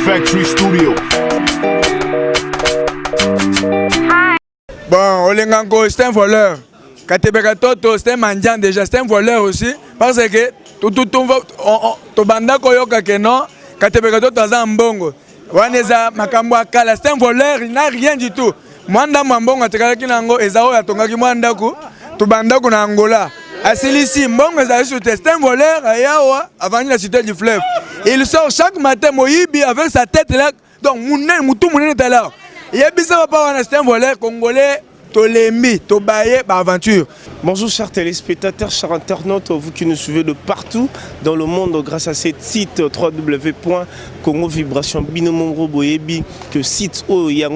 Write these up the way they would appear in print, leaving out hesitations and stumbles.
Factory Studio. Bon, Olenganko, c'est un voleur. Katebeka Toto, c'est un mendiant déjà, c'est un voleur aussi. Parce que tout banda koyoka que non, Katebeka Toto a mbongo. Waneza makambo akala, c'est un voleur, il n'a rien du tout. Mwanda mbongo atekaki nango ezao ya tongaki mwanda ku, tout banda ko na Angola. Asilisi mbongo ezali sur c'est un voleur ayawa avant la cité du fleuve. Il sort chaque matin Moyibi avec sa tête là. Donc moutou mounen est là. Il y a bizarre pas c'est un voleur congolais. Tolembi, Tobaye, aventure. Bonjour chers téléspectateurs, chers internautes, vous qui nous suivez de partout dans le monde grâce à ce site www.congovibration.bino que site où il y a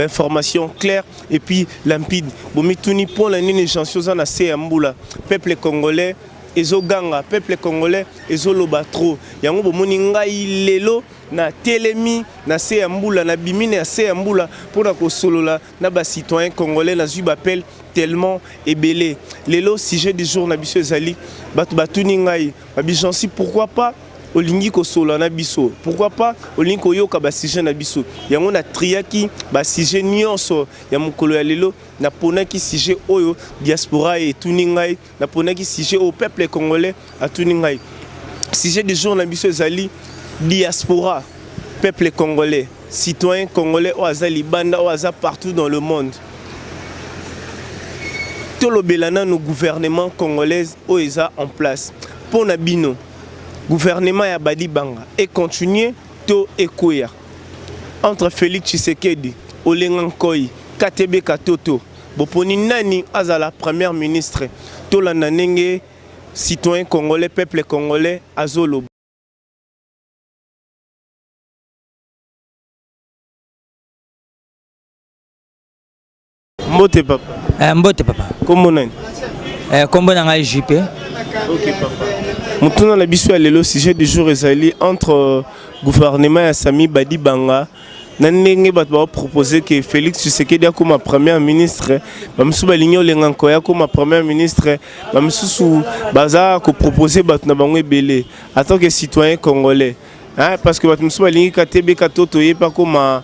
information claire et puis limpide. Bomituni pour la nini chanson na Seamboula, peuple congolais. Ezoganga peuple congolais ezoloba trop yango bomoni ngai lelo na telemi na Seambula na bimine ya Seambula pour ko solola na ba citoyen congolais na zui bapel tellement ebelé lelo sujet du jour na biso ezali batuni ngai babijansi pourquoi pas olingi ko solola na biso pourquoi pas olingi ko yoka ba sujet na biso yango na triaki ba sujet nyonso ya mokolo ya lelo na ponaki sujet oyo diaspora et tuningai na ponaki sujet au peuple congolais a tuningai sujet du jour na biso ezali diaspora peuple congolais citoyen congolais o azali banda o aza partout dans le monde tolobelana no gouvernement congolais o eza en place pona bino gouvernement ya Badi Banga et continuer to ekoya entre Félix Tshisekedi Olengankoy Katebe Katoto boponi nani azala première ministre to la nanenge citoyen congolais peuple congolais azolo Mbote papa Mbote papa comment nani kombo na ngai JP. OK papa Moutuna na biso ya lelo sujet du jour ezali entre gouvernement ya Sami Badi Banga nanenge bato ba proposer que Félix Tshisekedi comme premier ministre bamsu balingi Olengankoya comme premier ministre bamsusu baza ko proposer bato na bango ebele en tant que citoyen congolais hein parce que bato msu balingi Katebe Katoto yepa comme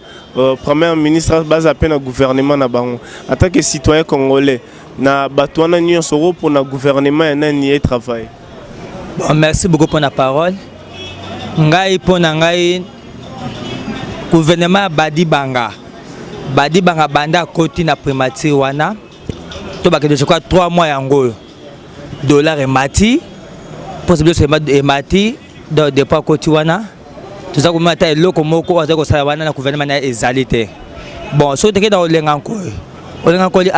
premier ministre baza peine gouvernement na bango en tant que citoyen congolais na bato wana nyonso pour na gouvernement ya nani travail. Bon, merci beaucoup pour la parole. Ngai pour ngai gouvernement Badi Banga. Badi Banga banda koti na primature wana. To ba je crois 3 mois yango. Dollar et mati. Possibilité et mati de pas koti wana. Tout ça comme ta eloko moko aza ko sala wana na gouvernement na ezalité. Bon, so teke na Olengankoy. Olengankoy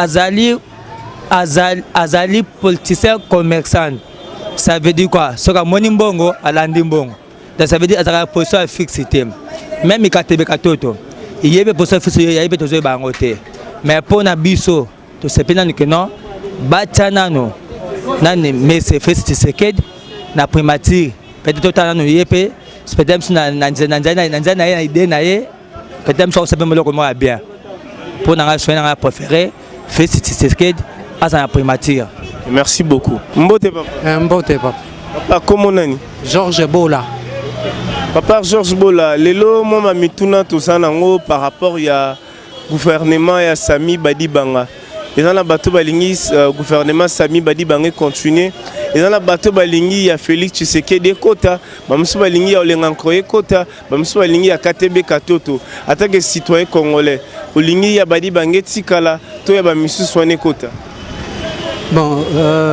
azali politicien commerçant. Ça veut dire quoi? Ce que moni mbongo alandi mbongo. Ça veut dire azala position fixe thème. Même Katebe Katoto, il y a position fixe, il y a besoin bangote. Mais pour na biso, to sepena que non, batana no. Nani mais c'est fait Tshisekedi na primature. Peut-être tana no yepe, peut-être na idée na ye, peut-être ça se peut me le comment bien. Pour na choisir préféré, fait Tshisekedi à sa primature. Merci beaucoup. Mbote papa. Mbote papa. Papa comment nani? Georges Bola. Papa Georges Bola, lelo mama mituna tozanango par rapport ya gouvernement ya Sami Badi Banga. Et dans la bateau balingi gouvernement Sami Badi Banga continuer. Et dans la bateau balingi ya Félix Tshisekedi kota, bamsu balingi ya Olengankoy kota, bamsu balingi ya Katebe Katoto. En tant que citoyen congolais, olingi ya Badi Banga tikala to ya bamisu soane kota. Bon,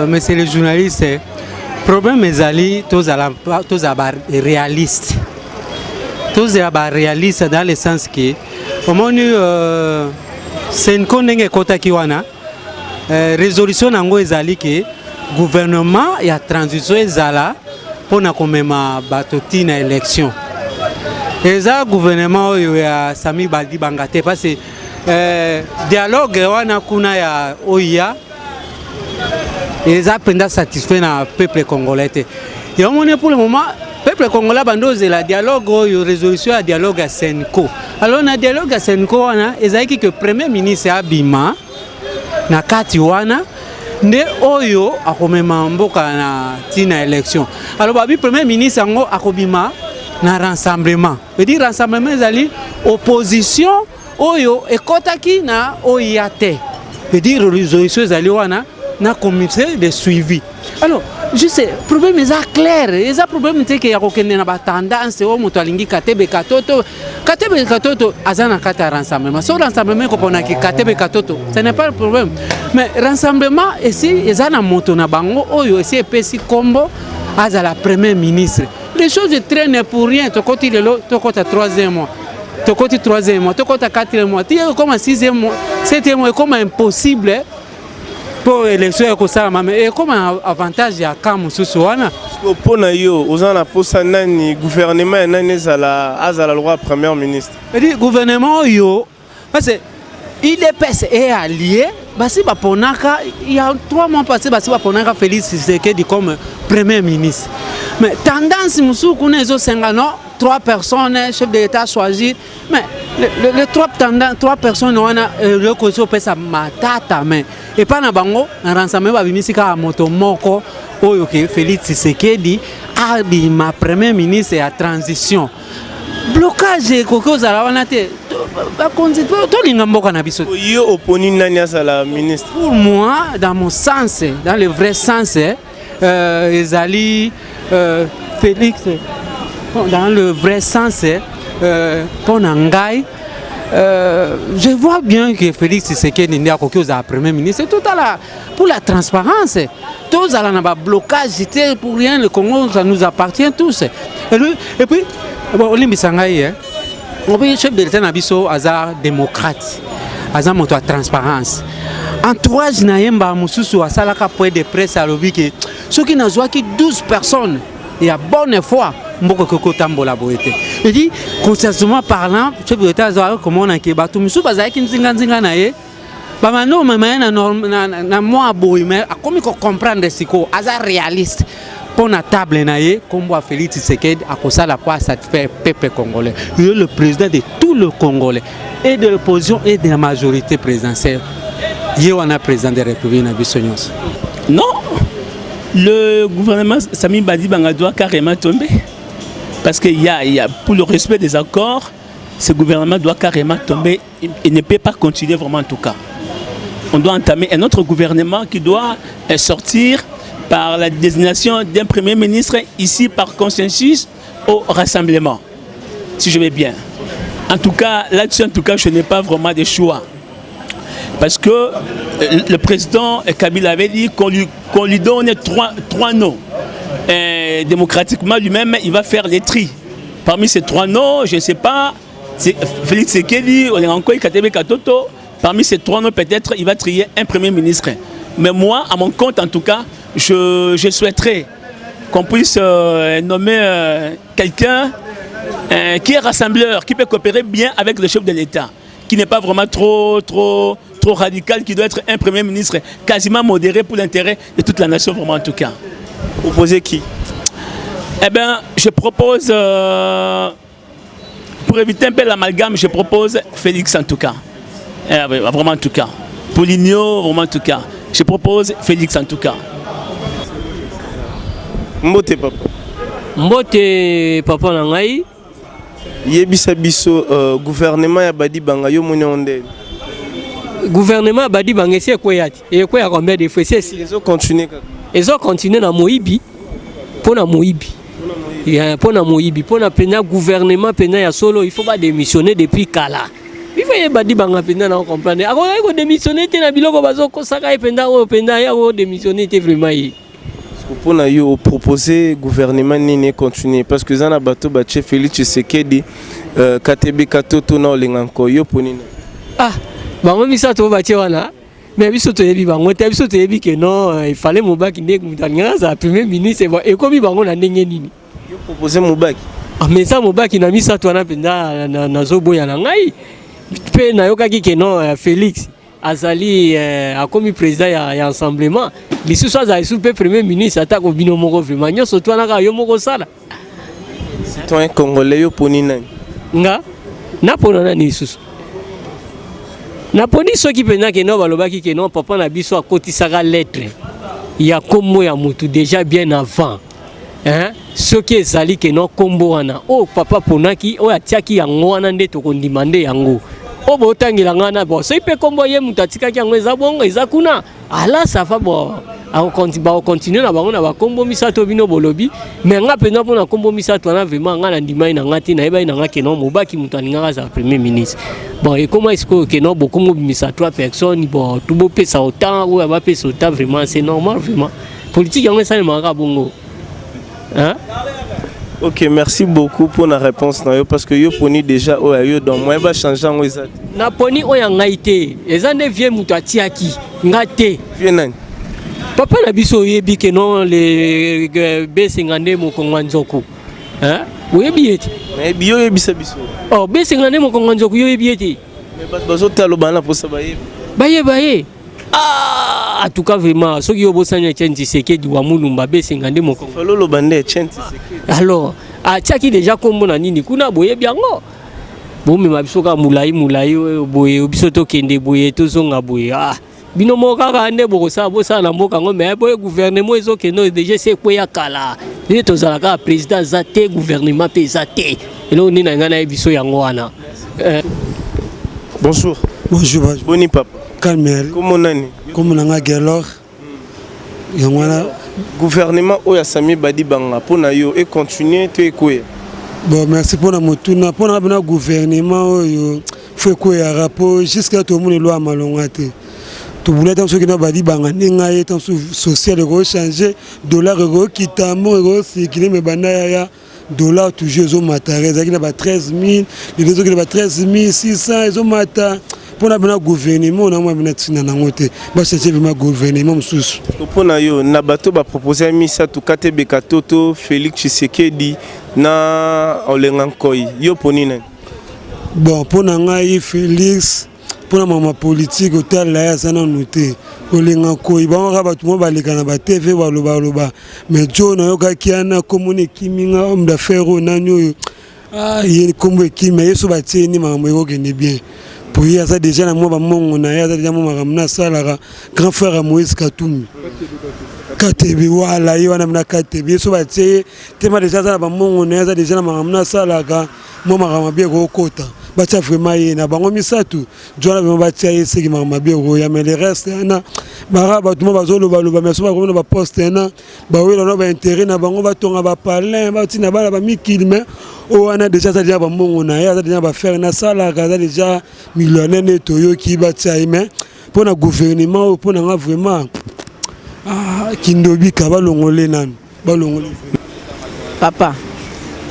monsieur le journaliste, le problème est que tous sont réalistes. Tous sont réalistes dans le sens que, au moins, c'est une résolution que le gouvernement et la transition pour une élection. Et le gouvernement a Sami Badi Banga parce que le dialogue est ils ont satisfait le peuple congolais. Et pour le moment, le peuple congolais a le dialogue, la résolution du dialogue à Senko. Alors, dans le dialogue à Senko, ils ont dit que le premier ministre Abima, na Katiwana, ne oyo akomema mboka na tina élection. Alors, le premier ministre a na rassemblement. Je dis rassemblement ezali opposition oyo ekotaki na oyate. Je dis résolution ezali wana na comité de suivi. Alors, je sais, le problème est clair. Le problème est qu'il y a une tendance au motolingi Katebe Katoto. Katebe Katoto, azana kata rassemblement. Ce rassemblement qu'on a qui Katebe Katoto, ce n'est pas le problème. Mais rassemblement ici, ezana moto na bango oyo ici epesi combo azala premier ministre. Les choses traînent pour rien. Tu côté le côté 3e mois. Tu côté 3e mois, tu côté 4e mois. Tu es comme 6e mois, 7e mois comme impossible. Pour l'élection et comme un avantage à Kamususuana. Pour yo, aux en posa nani gouvernement nani azala loi premier ministre. Le gouvernement yo, parce que IDPS est allié, basi baponaka il y a 3 mois passés basi baponaka Félix Tshisekedi comme premier ministre. Mais tendance musu kuna zo 3 personnes chef de l'État choisir, mais les 3 personnes on a le côté pesa matata mais et pas na bango na rassemblement babimisika a moto moko oyo ke Félix Tshisekedi a ma premier ministre à transition blocage koko za wana te ba konzipo to linga mboka na biso yo oponi nani azala ministre. Pour moi dans mon sens, dans le vrai sens ezali Félix. Dans le vrai sens, pour Nangai, je vois bien que Félix Tshisekedi n'est pas le premier ministre. C'est tout à la pour la transparence. Tous à la blocage, pour rien, le Congo, ça nous appartient tous. Et puis, Olimbi Sangaï, le chef de l'État Nabiso, Azar démocrate, Azar montre la transparence. Entourage Naïmba Moussoussou, Asalaka point de presse à l'objet que ceux qui n'ont qui 12 personnes, il y a bonne foi. Je dis, concernant parlant, chef de l'État, comment on a été battu, monsieur Bazaïki Nzinga nae, Bamano, na moi, mais à comment comprendre ce qu'on a réaliste pour la table nae, comme voit Félix Tshisekedi, à cause de la quoi satisfait le peuple congolais. Il est le président de tout le Congolais, et de l'opposition et de la majorité présidentielle. Il y a un président de la République Nabissonios. Non, le gouvernement Sami Badibanga doit carrément tomber. Parce que pour le respect des accords, ce gouvernement doit carrément tomber et ne peut pas continuer vraiment en tout cas. On doit entamer un autre gouvernement qui doit sortir par la désignation d'un premier ministre ici par consensus au rassemblement, si je vais bien. En tout cas, là-dessus, je n'ai pas vraiment de choix. Parce que le président Kabila avait dit qu'on lui donne trois noms. Démocratiquement lui-même, il va faire les tris. Parmi ces 3 noms, je ne sais pas, c'est Félix Tshisekedi, Olengankoy, Katebe Katoto. Parmi ces 3 noms, peut-être, il va trier un premier ministre. Mais moi, à mon compte, en tout cas, je souhaiterais qu'on puisse nommer quelqu'un qui est rassembleur, qui peut coopérer bien avec le chef de l'État, qui n'est pas vraiment trop radical, qui doit être un premier ministre quasiment modéré pour l'intérêt de toute la nation, vraiment en tout cas. Opposé qui? Eh bien, je propose, pour éviter un peu l'amalgame, je propose Félix en tout cas. Vraiment en tout cas. Pour l'Union, vraiment en tout cas. Je propose Félix en tout cas. Mbote papa. Mbote papa Nangai. Yebisa biso gouvernement ya Badi Banga yo moni onde. Gouvernement Badi Banga c'est quoi yati? Et quoi ya combien de fois c'est? Ils ont continué. Ils ont continué na Moibi. Pour na Moibi. Pour na Moibi, pour na pena gouvernement pena ya solo, il faut pas démissionner depuis Kala. Il faut Badi Banga pena na comprendre. Ako ko démissionner te na biloko bazoko saka pena o pena ya ko démissionner te vraiment yi. Pour na yo proposer gouvernement ni continuer parce que zana bato ba chef Félix Tshisekedi Katebe Katoto na Olenganko yo ponina. Ah, bango misato ba wana. Mais biso to yebi bango te biso to yebi que non il fallait Mobaki ndek mutanya za premier ministre et comme bango na ndenge nini. Yo proposer Mobaki. Ah mais ça Mobaki na misato wana penda na zoboya na ngai. Pe na yokaki que non Félix azali a comme président ya rassemblement. Lisusu azali sous premier ministre atako bino moko vraiment nyoso to na ka yo moko sala. C'est un Congolais yo ponina. Nga na ponana ni lisusu. Na poni soki pena ke no balobaki ke non papa na biso akotisaka lettre ya komo ya mutu déjà bien avant hein soki ezali ke no kombo wana o papa ponaki o atiaki yango wana nde tokondimande yango o botangela ngana bo so ipe kombo ye mutatikaki yango eza bongo eza kuna ala safa bo a continuer na bango na ba kombo misato bino bolobi mais nga pena pona kombo misato na vraiment nga na ndimai na ngati na eba ina nga ke no mobaki mutaninga za premier ministre bon et comment est-ce que non beaucoup mobimisa 3 personnes bon tout beau pesa autant ou va pesa autant vraiment c'est normal vraiment politique yango ça manga bongo hein. Ok, merci beaucoup pour la réponse parce que yo poni déjà yo donc moi va changer en exact. Na poni oya ngaité ezande vie mutatiaki ngate vie nani papa na biso yebi ke non les B50 mo kongwanzoko hein oyebi eti mais bio yebi sa biso oh B50 mo kongwanzoko yo yebi eti mais bazo talo bana pour ça baye ah en tout cas vraiment ceux qui obosanya tchenzi sekedi wa mulumba B50 mo kongwanzoko falo lo bande tchenzi sekedi alors atiaki déjà kombo na nini kuna boye biango bomi mabisoka mulai boye biso to kende boye to zonga boye ah bino moka nde bokosa bosa na mboka ngo mais boye gouvernement ezokendo déjà c'est quoi ya kala ni tozalaka président zate gouvernement pe zate elo ni na ngana biso yango wana bonjour boni papa Calmel comment nani comme nanga gelor yangwana gouvernement oya Sami Badi Banga pona yo et continuer to ekwe bon merci pour la motuna pour na gouvernement oyo faut quoi ya rapport jusqu'à tout le monde loi malongate tout voulait tant que na Badi Banga ninga et tant social ego changer dollar ego kitamo ego circuler me banda ya dollar toujours au matare ça qui na ba 13000 les autres qui na ba 13600 ezo mata pour la gouvernement on a moins bien tina na ngote ba chercher vraiment gouvernement msusu pona yo na bato ba proposer misa to Katebe Katoto Félix Tshisekedi na Olenga Nkoyi yo poni nani bon pona ngai Félix pona mama politique hôtel la ya sana noté Olenga Nkoyi ba nga ba tumo ba leka na ba TV ba loba mais jo na yo ka kiana commune kiminga homme d'affaires na nyo ah yé kombo kimi yeso ba tieni mama yo kene bien pour y ça déjà na moi ba mongo na ya déjà mo makamna sala grand frère à Moïse Katumbi Katebe wala yo na mna Katebe so ba tie tema déjà ça ba mongo na ya déjà na makamna sala mo makama bien ko kota ba tia vraiment y na bango misatu jona ba tia yese ki makama bien ko ya mais le reste na ba ba tumo ba zolo ba mais so ba ko ba poste na ba wela no ba intérêt na bango ba tonga ba parler ba tina ba mikili mais on a déjà ça déjà ba mongo na ya déjà ba faire na sala ka déjà millionnaire netoyo ki ba tia mais pour na gouvernement pour na vraiment ah kindobi ka ba longole nan ba longole papa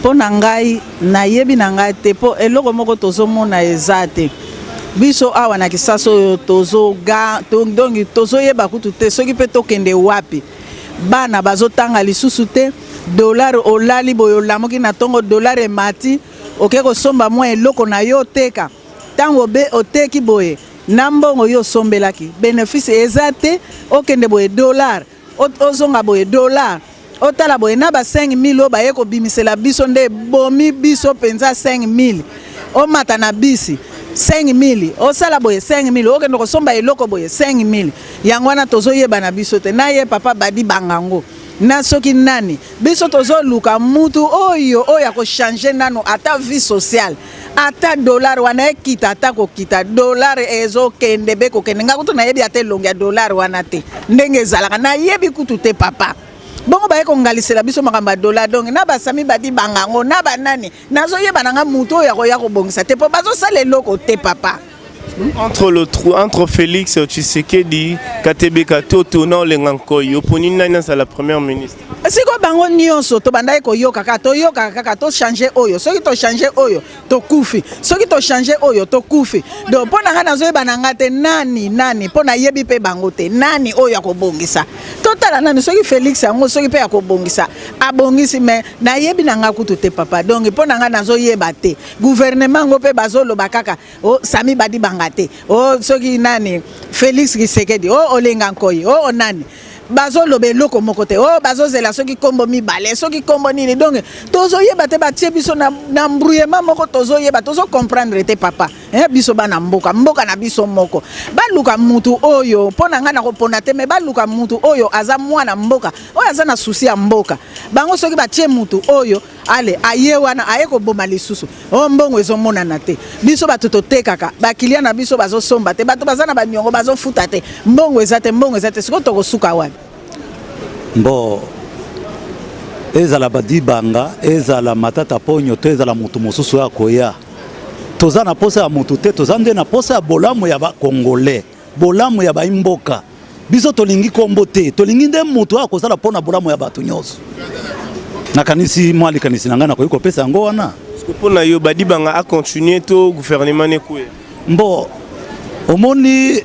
pour na ngai na yebi na ngai te po eloko moko tozomona ezate biso awa na kisaso tozo ga dongi tozo yeba kutu te soki pe tokende wapi bana bazotanga lisusu te dollar olali boyo lamoki na tongo dollar emati okeko somba mwa eloko na yo teka tango be oteki boye nambongo yo sombelaki bénéfice ezate okende boye dollar ozonga boye dollar otala boye na ba 5000 obaye ko bimisela biso nde bomi biso penza 5000 o mata na bisi 5000 osala boye 5000 okende ko somba eloko boye 5000 yangwana tozoyeba na biso te na ye papa Badi Bangango na soki nani biso tozo luka mutu oyo ko changer nano ata vie sociale ata dollar wana ekita ata ko kita dollar ezo kende be ko kende ngakutu na yebi ate longa dollar wana te ndenge zalaka na yebi kutu te papa bongo baye ko ngalisela biso makamba dollar donc na ba Sami Badi Bangango na ba nani nazo yeba nanga mutu oyo ya ko bongisa te po bazo sala eloko te papa. Entre Félix Tshisekedi, Katebe Katoto, na Olenga Nkoyi, oponi nani sa la première ministre. Siko bango nyonso to bandai ko yoka kaka to changer oyo. Soki to changer oyo to kufi. Soki to changer oyo to kufi. Donc pona nga nazo yeba nanga te nani pona yebi pe bango te nani oyo akobongisa. Totala nani soki Félix yango soki pe akobongisa. Abongisi mais na yebi nanga kutu te papa. Donc pona nga nazo yeba te. Gouvernement ngo pe bazolo bakaka o Sami Badi Banga te. O soki nani Félix Tshisekedi o Olenga Nkoyi o nani bazo lobe loko moko te o bazo zela soki kombo mibale soki kombo nini donc tozo yeba te batie biso na mbrouillement moko tozo yeba tozo comprendre te papa biso bana mboka na biso moko baluka mutu oyo pona nga na kopona te me baluka mutu oyo aza mwana mboka oyo aza na susi ya mboka bango soki batie mutu oyo ale aye wana aye koboma lisusu o mbongo ezomonana te biso bato totekaka bakilia na biso bazosomba te bato baza na baniongo bazofuta te mbongo eza te siko tokosuka wapi mbo ezala badibanga ezala matata ponyo to ezala mutu mosusu ya koya toza na posa ya mutu te toza nde na posa ya bolamu ya bakongole bolamu ya baimboka biso tolingi kombo te tolingi nde mutu akozala mpona bolamu ya bato nyonso nakanisi mwali kanisi na ngai nakoki kopesa yango wana mpona yo badibanga acontinue to gouvernement nekue mbo omoni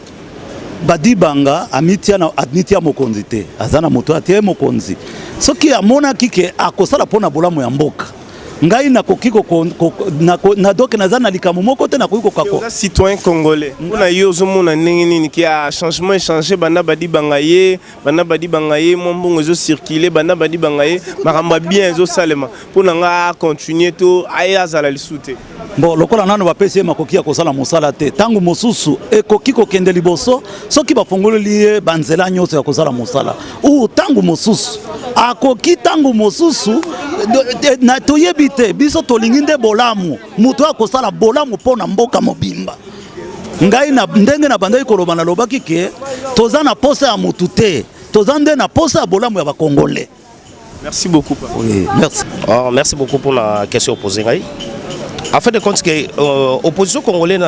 badibanga amitia mokonzi te aza na moto atie mokonzi soki amonaki ke akosala mpona bolamu ya mboka ngai nakoki nadoke naza na likambo moko te nakoki kokako citoyen congolais mpona yo ozomona ndenge nini ki a changement échangé banda badibanga ye mwa mbongo ezocircule banda badibanga ye makambo bien ezosalema mpona nga acontinue to aye azala lisu te bon lokola nano bapesi ye makoki ya kosala mosala te ntango mosusu ekoki kokende liboso soki bafongoleli ye banzela nyonso ya kosala mosala ou ntango mosusu akoki ntango mosusu toyebi te biso tolingi nde bolamu moto akosala bolamu mpona mboka mobimba ngai na ndenge na bandaki koloba nalobaki ke toza na posa ya motu te toza nde na posa ya bolamu ya bakongole. Merci beaucoup. Oui, merci. Merci beaucoup pour la question posée. En fait de compte que l'opposition congolaise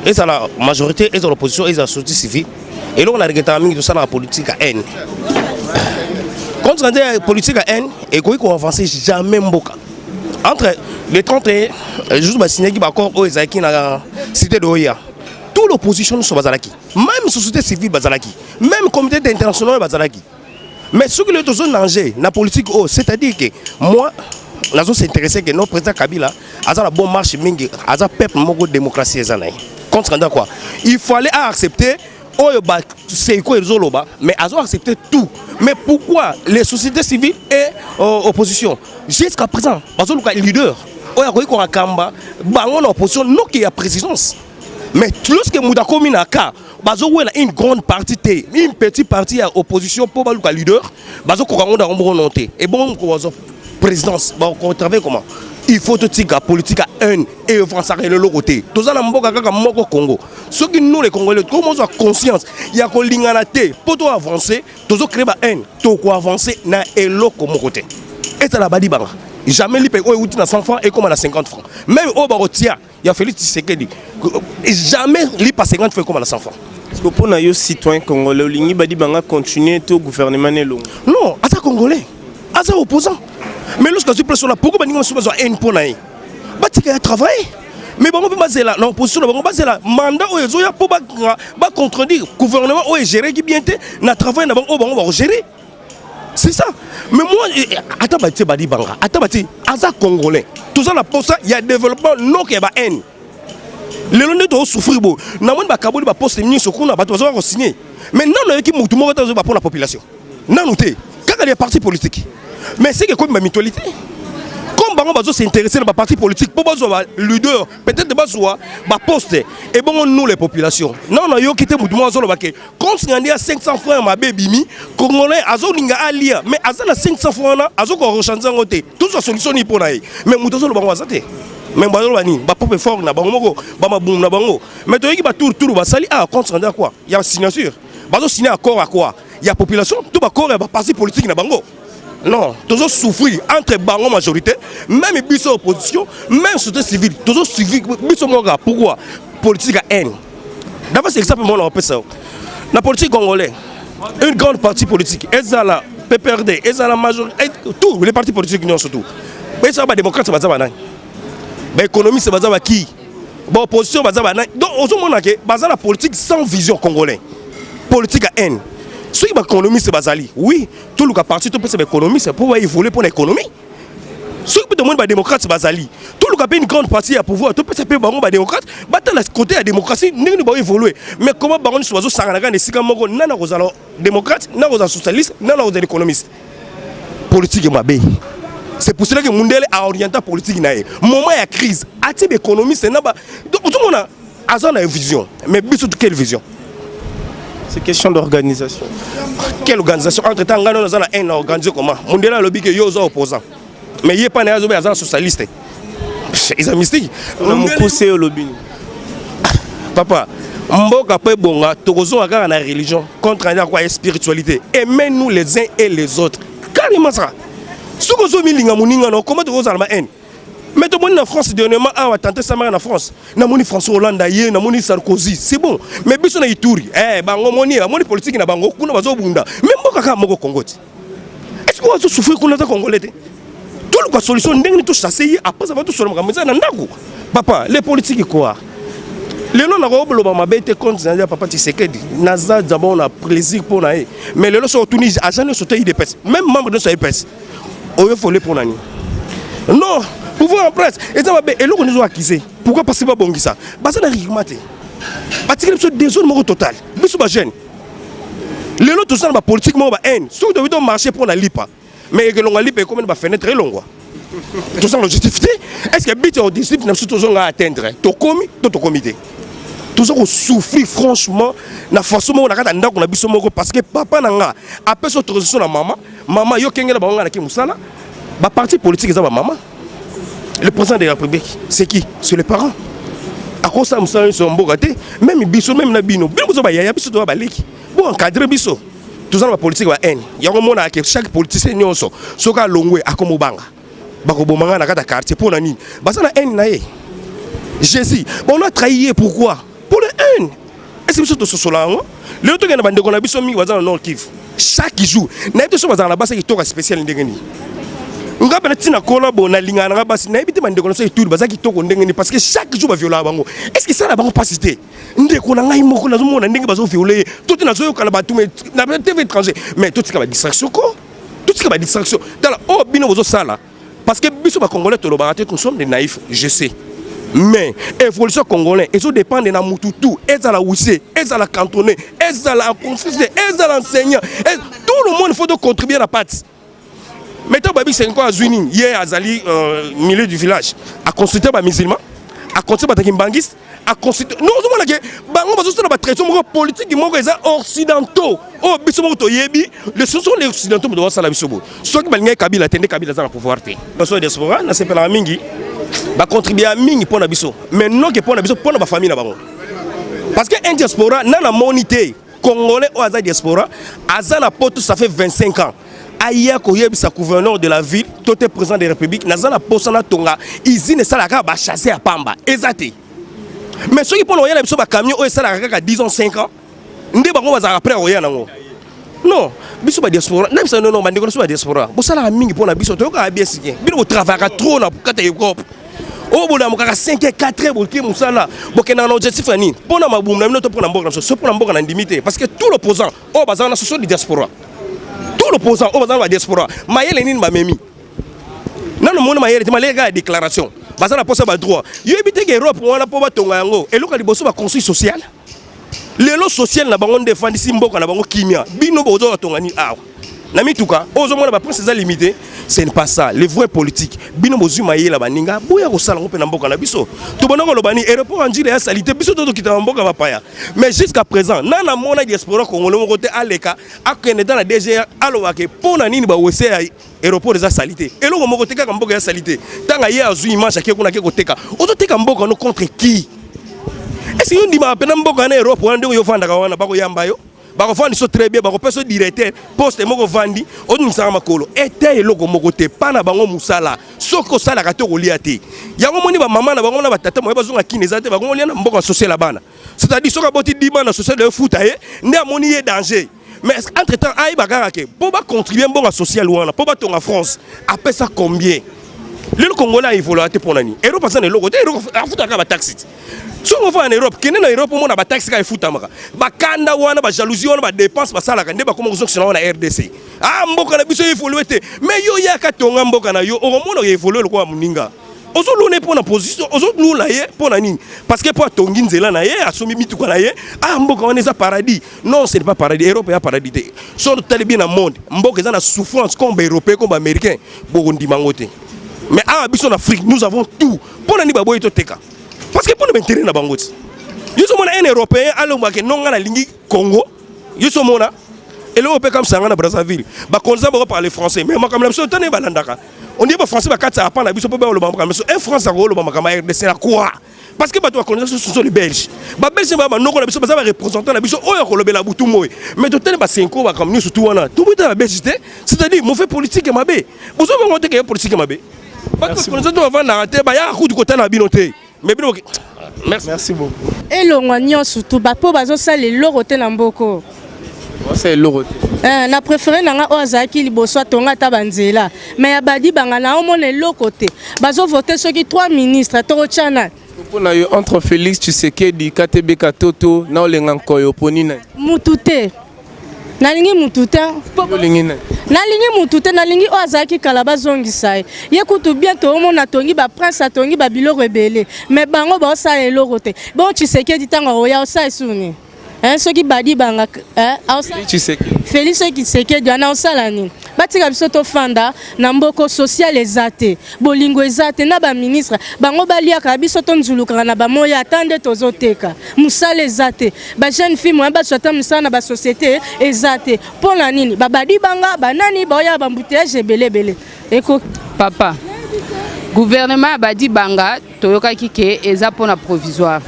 est à la majorité, est à l'opposition, est à la société civile. Et là on a regardé tout ça dans la politique à haine. Quand on dit politique à haine, et qu'on avance jamais mboka. Entre les 31, juste signé qui va encore aux Isaïki dans la cité de Oya. Toute l'opposition sont bazalaki. Même société civile bazalaki. Même comité international bazalaki. Mais ce que les deux ont danger dans la politique, c'est-à-dire que moi, nous sommes intéressés que notre président Kabila a la bonne marche, a la peuple de démocratie. Contre quoi? Il fallait accepter, c'est quoi ils ont mais ils ont accepté tout. Mais pourquoi les sociétés civiles et l'opposition jusqu'à présent, parce que les leaders, il y a l'opposition, non qu'il y a présidence. Mais lorsque Mouda Komi n'a qu'à, une grande partie, une petite partie à opposition pour le leader, et bon, présidence, on travaille comment? Il faut que la politique à un et avancer le côté. Tout ça, c'est Congo. Ce qui nous, les Congolais, comment on a conscience, il y a qu'on l'inganaté pour avancer, tout ça crée un, tout avancer, na et l'autre côté. Et ça la badibanga. Jamais les pays où il y a 100 francs et comme à 50 francs. Même au Barotia, il y a Félix Tshisekedi. Jamais les pas 50 francs comme à 100 francs. Est-ce que pour les citoyens congolais, il badibanga continuer tout gouvernement n'est long? Non, à ça congolais, à ça opposant. Mais lorsque tu presses sur la pourquoi nous sommes besoin une pour naï. Bah tu as travaillé. Mais bon on peut baser là, l'opposition on baser là. Mandat où ils ont pour ba contredire gouvernement où est géré qui bien na travail na bon on va gérer. C'est ça. Mais moi, attends, badi banga, attends, aza congolais. Tout ça, pour ça, il y a développement, non, qu'il y a haine. Les gens doivent souffrir. Na mon bakaboli ba poste ministre qu'on a ba tozo va signer. Mais non, il y a qui mutu mo pour la population. Non, nous té. Quand il y a parti politique. Mais c'est que comme ma mutualité. Comme bango bazo s'intéresser dans parti politique pour bazo leader, peut-être de bazo ba poste et bon nous les populations. Non non yo kité mutu mo zo ba ke. Quand il y a 500 francs ma bébimi, congolais azo linga alia, mais azo na 500 francs na azo ko rechange ngoté. Tout ça solution ni pour naï. Mais mutu zo lo bango azate. Même bazo bani, ba pop fort na bango moko, ba ma boum na bango. Mais to yiki ba tour ba sali contre à quoi? Il y a signature. Bazo signer accord à quoi? Il y a population, tout ba corps ba parti politique na bango. Non, toujours souffrir entre bango majorité, même biso opposition, même société civile, toujours suivi biso moga. Pourquoi? Politique à haine. D'abord c'est exactement on appelle ça. La politique congolaise, une grande partie politique, Ezala, PPRD, Ezala majorité, tous les partis politiques non surtout. Mais ça va démocrate c'est bazaba nan. Ben économie c'est bazaba qui? Bon opposition bazaba nan. Donc aujourd'hui que bazala politique sans vision congolaise. Politique à haine. Ceux qui l'économie c'est basali. Oui, tout le cas parti tout peut c'est l'économie, c'est pour évoluer pour l'économie. Ceux qui demandent la démocrate c'est basali. Tout le cas une grande partie à pouvoir, tout peut c'est pour la démocrate, battre la côté la démocratie, nous va évoluer. Mais comment baron soit sanganaga ne sika moko nana kozala démocrate, nana kozala socialiste, nana kozala économiste. Politique est mabé. C'est pour cela que Mundele a orienté la politique. Moment de crise, à type économie, c'est donc tout le monde a une vision. Mais quelle vision? C'est question d'organisation. Quelle organisation? Entre-temps, on a une organisation comment? Mundele a lobby que yo opposant. Mais il n'y a pas de socialiste. Ils ont mystique. On a poussé au lobby. Papa, Mboka pe bonga, tokozo aga na religion contre la spiritualité. Et même nous les uns et les autres. Carrément ça. Si vous avez mis l'inga comment tu vas haine? Mais tout le monde en France dernièrement a tenté ça en France. Na moni François Hollande aye, na moni Sarkozy, c'est bon. Mais biso na Ituri, bango moni politique na bango kuna bazo bunda. Même Mboka ka moko Congo. Est-ce que vous souffrez qu'on a congolais? Tout le solution ndenge tout chasser après ça va tout sur le makambo na ndako. Papa, les politiques quoi? Les gens qui ont été contre Papa Tshisekedi, Naza d'abord on a plaisir pour naï. Mais les gens sont Tunisie, à jamais sauter IDPS, même membre de ce IDPS. On veut voler pour nani. Non, pouvoir en presse. Et ça va bien. Et là on nous a accusé. Pourquoi parce que pas bon ça? Parce que ça n'a rien maté. Parce que c'est des zones moraux totales. Bisou ba jeune. Les gens tout ça ba politique mo ba haine. Sauf de doit marcher pour la lipa. Mais que l'on a lipa comme une ba fenêtre très longue. Tout ça justifié. Est-ce que bit au district n'a surtout on atteindre? To commis, to comité. Tout ça qu'on souffre franchement na façon on a quand on a biso moko parce que papa nanga après cette transition na maman yo kengela ba ngana ki musala ba parti politique za ba maman. Le président de la République c'est qui? C'est les parents. À cause ça musala so mboka te même biso même na bino biso ba yaya biso to ba leki bon encadrer biso tout ça ba politique ba haine ya ko mona que chaque politicien nyonso soka longwe akomo banga bako bomanga na kata quartier pour nani basa na haine na ye Jésus on a trahi pourquoi? Pour le haine. Est-ce que vous êtes sur ce langue? Le temps que nous avons dit que nous avons Nord-Kivu, chaque jour, nous avons dans la base qui est spécial. Nous avons dit que nous avons parce que chaque jour, nous avons est-ce que ça n'a pas cité? Nous avons violé tout le monde TV étranger. Mais tout ce qui est distraction, tout ce qui est distraction. Parce que les Congolais, nous sommes des naïfs, je sais. Mais l'évolution congolaise, elle dépend de Namoutou, elle a la Ouissé, elle a la cantonné, elle a la confisé, elle a l'enseignant. Tout le monde faut contribuer à la pâte. Maintenant, Babi, c'est encore à Zuni, hier à Zali, milieu du village, à consulter les musulmans, à consulter les banguistes, à consulter. Non, nous avons dit que les traitements politiques occidentaux, ce sont les occidentaux qui doivent faire la bisobo. Ceux qui ont Kabila, attendez Kabila dans le pouvoir. Parce que les diaspora, c'est pas la mingi. Va contribuer à mingi pour la biso mais non que pour la biso pour la famille là-bas parce que un diaspora dans la monité congolais ou à diaspora azana poto ça fait 25 ans aya ko yebisa gouverneur de la ville tout est président de la République nazana posana tonga usine salaka ba chasser à Pamba ezate mais ceux qui pour la biso ba camion o salaka ka 10 ans 5 ans ndé bango bazara après oya nango non biso ba diaspora na biso non ba ndeko so ba diaspora bo sala mingi pour la biso to ka bien signé bino travailler trop na kata Europe. Oh, bon, on a 5 et 4 ans, Moussala, on a un objectif. Pour la Maboum, pour la Mboka, limité. Parce que tout l'opposant, au bazar, on a ce diaspora. Tout l'opposant, au bazar, la diaspora. Maïe, les nines, ma mémie. Non, le monde, maïe, les gars, déclaration. Bazar, la poste, droit. Il y a une Europe, on a pas de temps. Et l'autre, il y a construit social. Les lots sociaux, on a besoin de défendre ici, Mboka, on a besoin de kimia. Bino, on a besoin de Nami touka, ozomona ba prince za limité, ce n'est pas ça. Les vrais politiques, bino bozuma yé la baninga, boya ko sala ngope na mboka na biso. To bonongo lobani aéroport en ya salité, biso to kita mboka ba paya. Mais jusqu'à présent, nana mona diaspora congolais mo côté aleka, akene dans la DGR alowake pona nini ba wese aéroport za salité. Et lo mo côté ka mboka ya salité. Tanga yé azu image aké kuna ke koteka. Ozo teka mboka no contre qui? Est-ce que ndima pena mboka na Europe wana ndeko yo fanda ka wana bako yamba yo? Bako fandi so très bien, bako peso directeur, poste moko vandi, onu nisanga makolo. Ete eloko moko te pana bango musala. Soko sala ka to koliate. Yango moni ba maman na bango na ba tata mo bazonga kineza te bango lia na mboka social bana. C'est-à-dire soka boti dima na social de foot aye, nde amoni ye danger. Mais entre-temps ayi bakara ke, po ba contribuer mboka social wana, po ba tonga France, après ça combien? Le Congolais il faut la te pour nani. Europe ça ne logo, Europe afuta ka ba taxi. Si on va en Europe, qui est en Europe, on a des taxes qui sont foutues. Bakanda wana, ba jalousie wana, ba dépenses, ba sala kande, ba comment on fonctionne na RDC. Ah mboka na biso évoluer te. Mais yo ya ka tonga mboka na yo, au moment où évoluer le quoi muninga. ozo lone pour na position ozo lona ye pour na nini parce que pour tongi nzela na ye asomi mituka na ye mboka wana eza paradis non ce n'est pas paradis Europe ya paradis te so tali bien na monde mboka eza na souffrance comme européen comme américain boko ndimango te mais biso en Afrique nous avons tout pour na ni baboy to teka parce que pour na intérêt na bango ti yoso mona un européen alomba ke nonga na lingi Congo yoso mona et l'Europe comme ça na Brazzaville ba konza ba parler français mais comme la tane balandaka on dit pas français ba katsa apana na biso pe ba lo ba mais un français ko lo ba makama RDC la quoi parce que ba to connaissance ce sont les belges ba belge ba noko na biso ba représentant na biso oyo ko lobela butu moy mais to tane ba 5 ans ba comme nous surtout wana tout buta ba belge c'est-à-dire mon fait politique mabé bozo ba ngote ke politique mabé ba to connaissance to va na te ba ya ku du côté na binoté mais bino merci beaucoup et l'ongwanyo surtout ba po bazo sala lorote na mboko c'est lorote na préféré nanga ozaki liboso tonga tabanzela mais abadi banga na omone lokote bazo voter soki 3 ministres to chana pona yo entre Félix Tshisekedi Katebe Katoto na olenga nkoyo ponina mutute nalingi mutute nalingi mutute nalingi ozaki kala bazongisa ye kutu bientôt omona tongi ba prince atongi ba biloko ebele mais bango ba osala eloko te bon Tshisekedi tanga oya osala suni soki badi banga Félix Tshisekedi ana osala nini batika biso to fanda na mboko social ezate bolingo ezate na ba ministre bango baliaka biso to nzuluka na ba moya atande tozoteka musala ezate ba jeune fille mo ba swata musala na ba société ezate pona nini babadi banga banani boya ba mbuteyage belebele eko papa gouvernement badi banga toyokaki ke eza pona provisoire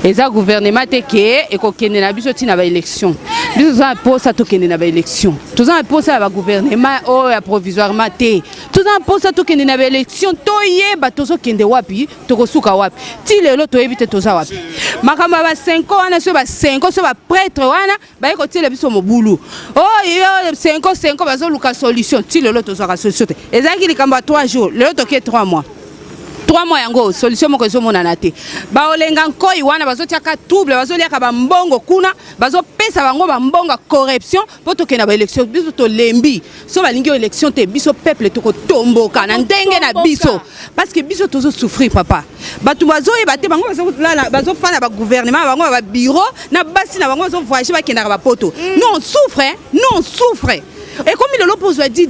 eza gouvernement te ke ekokende na biso tina ba élection biso za posa to kende na ba élection toza posa ba gouvernement o ya provisoirement te toza posa to kende na ba élection to yeba tozo kende wapi to kosuka wapi ti lelo to yebite toza wapi makamba ba 5 ans wana so ba 5 ans so ba prêtre wana ba yeko ti le biso mobulu yo 5 ans bazo luka solution ti lelo toza ka solution te ezaki likamba 3 jours lelo to ke 3 mois 3 mois yango solution moko zo mona na te ba olenga nkoi wana bazo tiaka trouble bazo liaka ba mbongo kuna bazo pesa bango ba mbonga corruption poto ke na ba election biso to lembi so ba lingi election te biso peuple to ko tomboka na ndenge na biso parce que biso tozo souffrir papa batu bazo yeba te bango bazo lala bazo fana ba gouvernement bango ba bureau na basi na bango bazo voyager ba kenda ba poto non souffre et comme il l'oppose à $10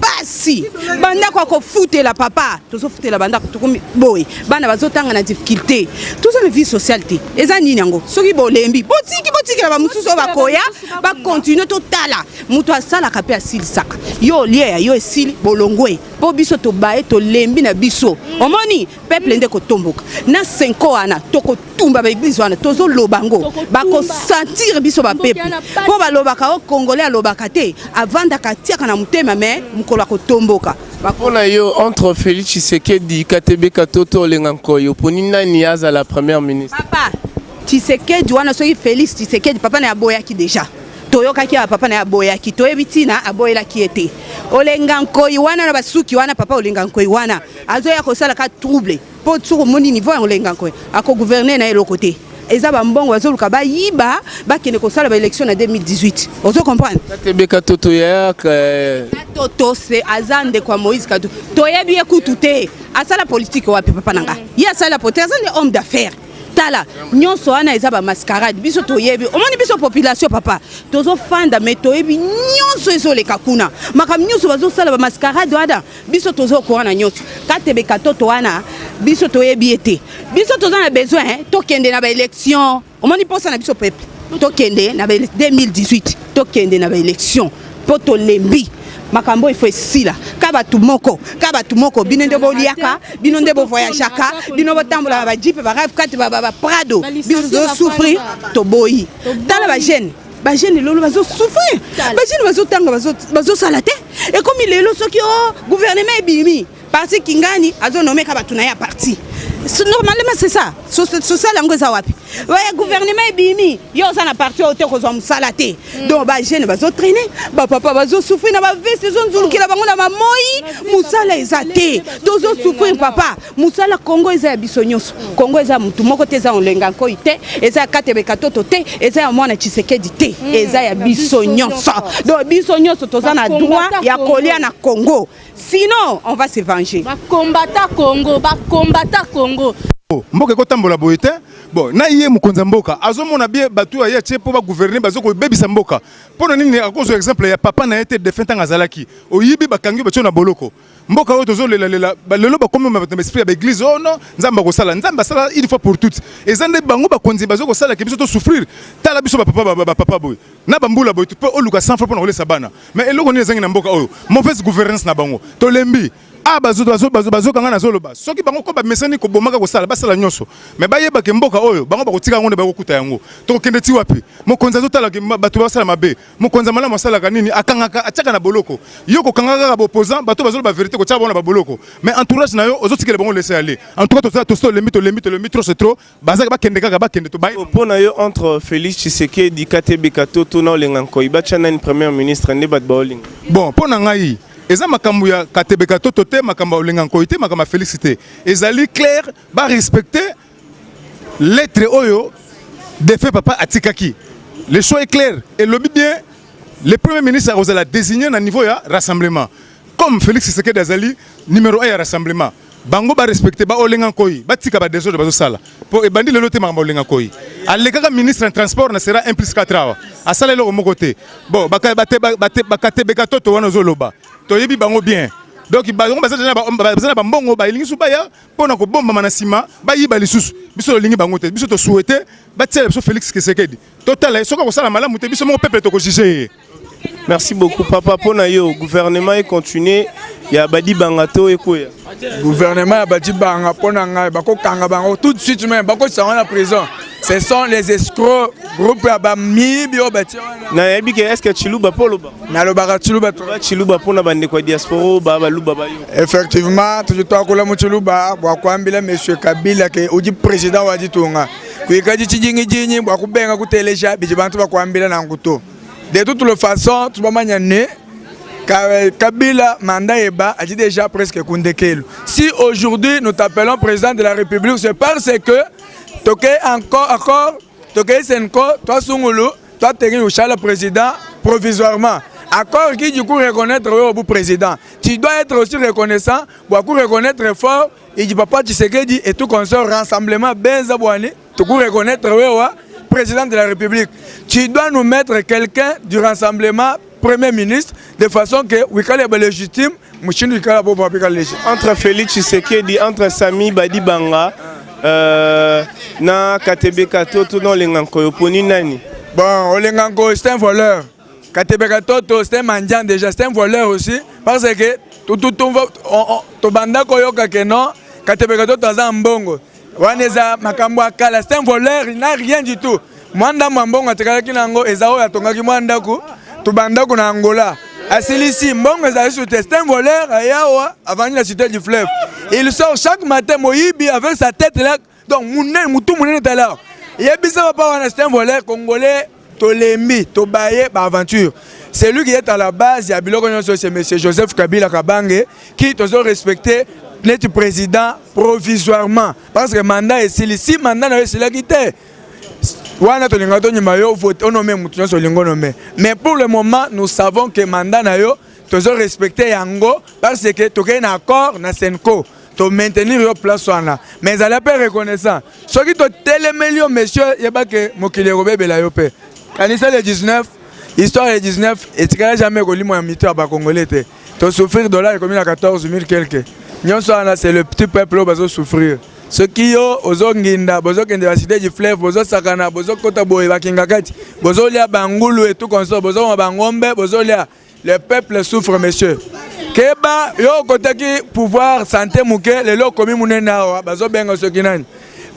basi banda kwa ko foutela papa tozo foutela banda ko boy bana bazotanga na difficulté tout ça la vie sociale te eza nini yango soki bolembi botiki ba mususu bakoya ba continuer totala mutu asala kape asili saka yo lia yo esili bolongwe po biso to bae to lembi na biso omoni peuple ndeko tomboka na 5 ans ana toko tumba ba église wana tozo lobango ba ko sentir biso ba peuple po ba lobaka o congolais lobaka te avanda katiaka na mutema mais mukolo ko tomboka bakona yo entre Félix Tshisekedi Katebe Katoto olenga nkoyo poni nani aza la première ministre papa Tshisekedi wana soki Félix Tshisekedi papa na aboyaki déjà toyokaki ya papa na aboyaki toyebitina aboyela kiete olenga nkoyi wana na basuki wana papa olenga nkoyi wana azoya kosala ka trouble po tsuru moni niveau ya olenga nkoyi ako gouverner na eloko te eza ba mbongo bazoluka ba yiba ba kene kosala ba élection na 2018 ozo comprendre Katebe Katoto ya Katoto c'est azande kwa Moïse Katoto toyebi ekutu te asala politique wapi papa nanga ye asala politique azande homme d'affaires tala nyonso wana eza ba mascarade biso toyebi omoni biso population papa tozo fanda mais toyebi nyonso ezoleka kuna makam nyonso bazo sala ba mascarade wana biso tozo ko wana nyonso Katebe Katoto wana biso toyebi ete biso tozo na besoin to kende na ba élection omoni posa na biso peuple to kende na 2018 to kende na ba élection poto lembi makambo il faut sila kabatu moko bino nde boliaka bino nde bo voyageaka bino botambola ba jeep ba rêve 4 ba prado biso zo souffrir to boyi tala ba jeune lolo bazo souffrir ba jeune bazo tanga bazo salate et comme il est lo soki gouvernement ebimi parti kingani azo nommer kabatu na ya parti normalement c'est ça social yango za wapi ouais gouvernement ebimi yo za na parti ote ko zo musalate donc ba jeune bazo traîner ba papa bazo souffrir na ba veste zo nzulukila bango na mamoi musala ezate tozo souffrir papa musala Congo eza biso nyonso Congo eza mutu moko te za olenga ko ite eza Katebe Katoto te eza ya mwana Tshisekedi te eza ya biso nyonso donc biso nyonso toza na droit ya kolia na Congo Sinon, on va se venger. Combattant Congo. Mboka kotambola boyete bon na yé mukonza mboka azomona bien batu ya tie po ba gouverner bazoko bebisa mboka pona nini akozo exemple ya papa na été défunt ngazalaki oyibi bakangi batyo na boloko mboka oyo tozo lela lelo ba komi ma esprit ya église oh non nzamba ko sala nzamba sala une fois pour toutes ezande bango bakonzi bazoko sala ke biso to souffrir tala biso papa boy na bambula boy po oluka 100 fois pona kolesa bana mais eloko ni ezangi na mboka oyo mauvaise gouvernance na bango to lembi bazo kanga na zoloba soki bango ko ba mesani ko bomaka ko sala basala nyoso mais bayeba ke mboka oyo bango ba kotika ngonde ba kokuta yango to kende ti wapi mokonza zotala ke bato basala mabe mokonza malamu asala kanini akangaka ataka na boloko yo ko kangaka ka opposant bato bazoloba vérité ko taba na ba boloko mais entourage na yo ozotikele bango laisser aller en tout cas to le mito trop c'est trop bazaka ba kende kaka ba kende to bay pona yo entre Félix Tshisekedi Katebe Katoto na Olenganko ibachana une première ministre ne bat bowling bon pona ngai eza makambo ya Katebe Katoto te makambo Olenganko te makambo félicité ezali clair ba respecter lettre oyo de fait papa atikaki le choix est clair et le bien le premier ministre a l'a désigné na niveau ya rassemblement comme Félix Tshisekedi azali numéro 1 ya rassemblement bango ba respecter ba Olenganko ba tika ba désordre bazo sala pour ebandi lelo te makambo Olenganko alekaka ministre en transport na sera implice 4 ans asala le mo côté bon ba Katebe Katoto wana zoloba toyebi bango bien donc bango bazana ba mbongo ba ilingi suba ya pona ko bomba manasima ba yiba lisusu biso lingi bango te biso to souhaiter ba tiela biso Félix Tshisekedi total soka ko sala malamu te biso mo peuple to ko juger. Merci beaucoup papa pona yo gouvernement est continuer ya badi bangato ekoya gouvernement ya badi banga pona ngai bako kanga bango tout de suite même bako sanga na prison. Ce sont les escrocs groupe ya ba mibio bati na yebi ke est-ce que Chiluba poloba na lo baka Chiluba to Chiluba pona bande kwa diaspora ba luba ba yo effectivement tu to akola mu Chiluba bwa kwambila monsieur Kabila ke odi président wa ditonga kuikaji chijingi jinyi bwa kubenga kuteleja biji bantu ba kwambila na nguto de toute les façons tu vas manier Kabila mandat eba a dit déjà presque kundekelo si aujourd'hui nous t'appelons président de la République c'est parce que toke encore toke senko toi sungulu toi t'es le président provisoirement accord qui du coup reconnaître au président tu dois être aussi reconnaissant pour reconnaître fort et du papa Tshisekedi et tout consort rassemblement benza bwani tu reconnaître président de la République tu dois nous mettre quelqu'un du rassemblement premier ministre de façon que wikale ba légitime muchinu wikala bo ba légitime entre Félix Tshisekedi entre Sami Badi Banga na Katebe Katoto na Olenganko oponi nani bon Olenganko c'est un voleur Katebe Katoto c'est un mendiant déjà c'est un voleur aussi parce que tout banda koyoka que non Katebe Katoto aza mbongo waneza makambo akala c'est un voleur il n'a rien du tout mwanda mbongo atekalaki nango ezao yatongaki mwanda ku tout banda ko na Angola asilisi mbongo ezali sur c'est un voleur ayawa avant la cité du fleuve il sort chaque matin moyibi avec sa tête là donc moutou mounen est là yebisa papa wana c'est un voleur congolais tolembi tobaye ba aventure c'est lui qui est à la base ya biloko nyonso c'est monsieur Joseph Kabila Kabange qui tozo respecter notre président provisoirement parce que mandat est si mandat na c'est là qui était wana tolinga to nyima yo vote on nomme mutu nyonso lingo nomme mais pour le moment nous savons que mandat na yo tozo respecter yango parce que toke na accord na Senko to maintenir yo place wana mais elle a pas reconnaissant ce qui to télémelio monsieur yeba que mokile robebela yo pe kanisa le 19 histoire le 19 et tikala jamais ko limo ya mito ya ba congolais te to souffrir dollar comme na 14 000 quelques nyonso wana c'est le petit peuple bazo souffrir ce qui yo ozonginda bozo kende la cité du fleuve bozo sakana bozo kota boye bakinga kati bozo lia bangulu et tout comme ça bozo bangombe bozo lia le peuple souffre monsieur keba yo kotaki pouvoir santé muke lelo komi munena wa bazo benga soki nani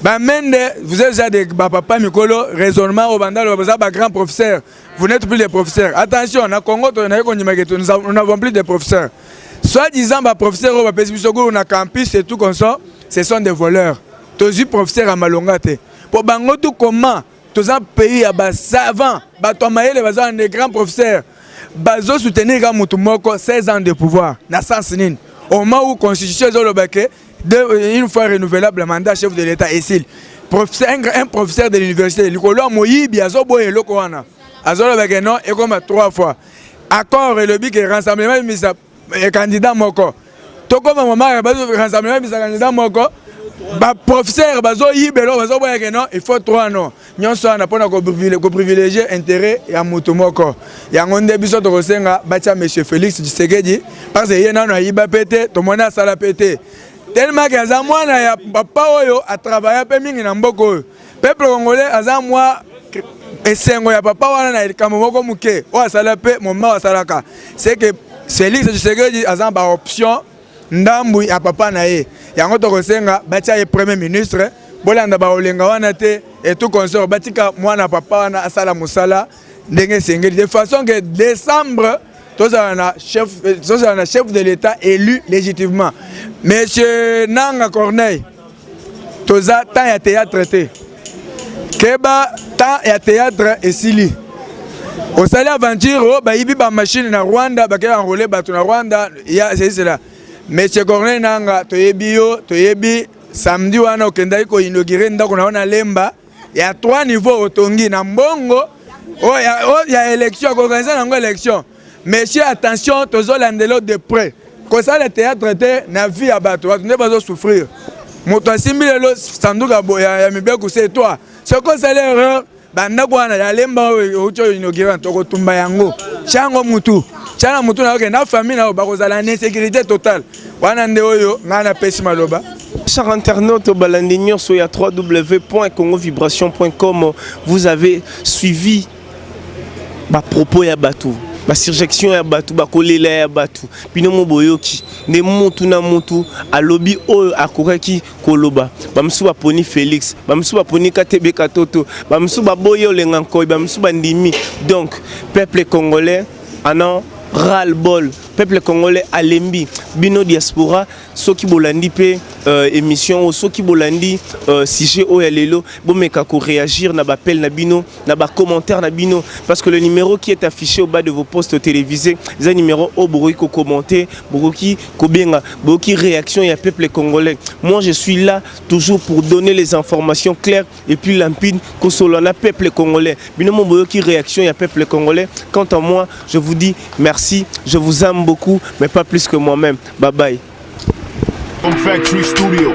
ba mende vous êtes déjà des papa mikolo raisonnement au bandalo baza ba grand professeur vous n'êtes plus des professeurs attention na Congo to na ko nyimake nous n'avons plus de professeurs soi-disant ba professeurs au pesi biso na campus et tout comme ça ce sont des voleurs. Tous les professeurs à Malongate. Pour bango tout comment tous un pays à bas savant, batomaye les bazar des grands professeurs. Bazo soutenir ga mutumoko 16 ans de pouvoir. Na sens nin. Au moment où constitution zolobake une fois renouvelable le mandat chef de l'État ici. Professeur un professeur de l'université Likolo Moyibi azoboye loko wana. Azolobake non et comme 3 fois. Accord et le bic et rassemblement mais ça candidat moko tokoma mama bazo rassemblement bisa candidat moko ba professeur bazo yibelo bazo boya que non il faut 3 non nyonso ana pona ko privilégier intérêt ya mutu moko yango nde biso to kosenga bacha monsieur Félix Tshisekedi parce que yena no yiba pété to mona sala pété tellement que za mwana ya papa oyo a travailler pe mingi na mboko peuple congolais aza mwa esengo ya papa wana na likambo moko muke o asala pe moma asalaka c'est que Félix Tshisekedi aza ba option ndambu ya papa na ye yango to kosenga batia ye premier ministre bolanda ba olenga wana te et tout consort batika mwana papa wana asala musala ndenge sengeli de façon que décembre toza na chef de l'état élu légitimement monsieur Nanga Corneille toza temps ya théâtre te keba temps ya théâtre esili au sali aventure ba yibi ba machine na Rwanda ba ke enrôler bato na Rwanda ya c'est cela monsieur Corneille Nanga toyebi samedi wana okendaki ko inaugurer ndako na wana lemba ya 3 niveaux otongi na mbongo ya élection ko organiser nango élection monsieur attention tozolandelo de près ko ça le théâtre te na vie ya bato ne bazo souffrir moto asimbi lelo sanduka ya mibeku c'est toi ce qu'on ça l'erreur bandako wana ya lemba ocho inaugurer toko tumba yango chango mutu chana mutu na ke na famille na bakozala na insécurité totale wana nde oyo ngana pesi maloba. Chers internautes, au Balandinion, sur www.congovibration.com, vous avez suivi ma propos ya Batou, ma surjection ya Batou, ma kolela ya Batou, Pinomo Boyoki, ne mutu na mutu, a lobby o akoraki koloba, bamsu baponi Félix, bamsu baponi Katebe Katoto, bamsu baboyo lengankoy, bamsu bandimi. Donc, peuple congolais, anan ras-le-bol, peuple congolais alembi, bino diaspora, soki bolandi pe émission, soki bolandi sujet o yalelo, bomeka ko réagir na bapel na bino, na ba commentaire na bino, parce que le numéro qui est affiché au bas de vos postes télévisés, c'est un numéro au bourroki ko commenter, bourroki ko benga, bourroki réaction ya peuple congolais. Moi je suis là toujours pour donner les informations claires et puis limpides ko solana peuple congolais. Bino mon bourroki réaction ya peuple congolais. Quant à moi, je vous dis merci, je vous aime beaucoup, mais pas plus que moi-même. Bye bye. Factory Studio.